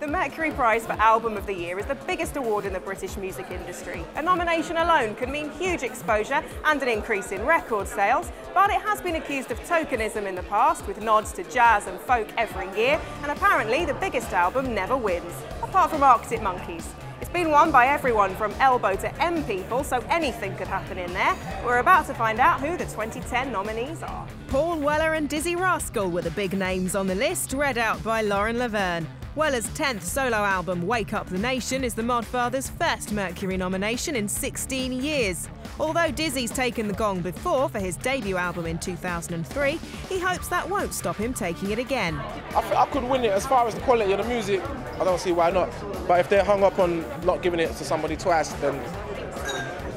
The Mercury Prize for Album of the Year is the biggest award in the British music industry. A nomination alone can mean huge exposure and an increase in record sales, but it has been accused of tokenism in the past, with nods to jazz and folk every year, and apparently the biggest album never wins, apart from Arctic Monkeys. It's been won by everyone from Elbow to M People, so anything could happen in there. We're about to find out who the 2010 nominees are. Paul Weller and Dizzee Rascal were the big names on the list, read out by Lauren Laverne. Weller's 10th solo album, Wake Up the Nation, is the Modfathers' first Mercury nomination in 16 years. Although Dizzee's taken the gong before for his debut album in 2003, he hopes that won't stop him taking it again. I could win it. As far as the quality of the music, I don't see why not. But if they're hung up on not giving it to somebody twice, then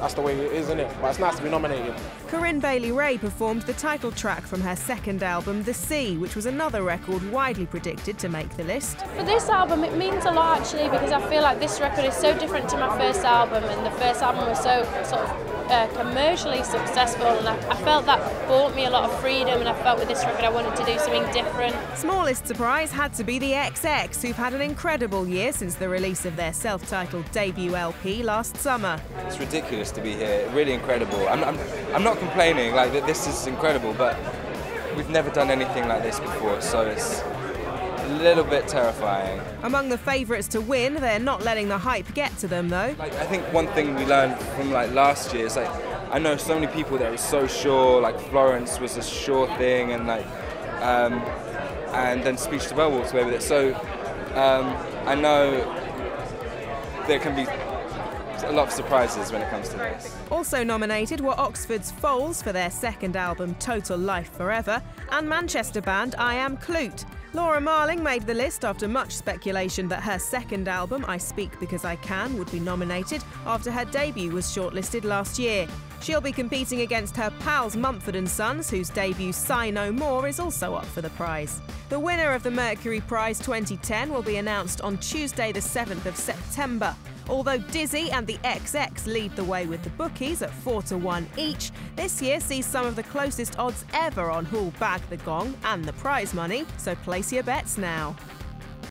that's the way it is, isn't it? But it's nice to be nominated. Corinne Bailey-Rae performed the title track from her second album, The Sea, which was another record widely predicted to make the list. For this album, it means a lot actually, because I feel like this record is so different to my first album, and the first album was so sort of commercially successful, and I felt that brought me a lot of freedom, and I felt with this record I wanted to do something different. Smallest surprise had to be the XX, who've had an incredible year since the release of their self-titled debut LP last summer. It's ridiculous to be here, really incredible. I'm not complaining, like this is incredible, but we've never done anything like this before, so it's a little bit terrifying. Among the favourites to win, they're not letting the hype get to them though. I think one thing we learned from last year is I know so many people that were so sure, like Florence was a sure thing, and and then Speech to Bell walked away with it. So I know there can be a lot of surprises when it comes to this. Also nominated were Oxford's Foals for their second album Total Life Forever, and Manchester band I Am Clute. Laura Marling made the list after much speculation that her second album, I Speak Because I Can, would be nominated after her debut was shortlisted last year. She'll be competing against her pals Mumford & Sons, whose debut Sigh No More is also up for the prize. The winner of the Mercury Prize 2010 will be announced on Tuesday the 7th of September. Although Dizzee and the XX lead the way with the bookies at 4-1 each, this year sees some of the closest odds ever on who'll bag the gong and the prize money, so place your bets now.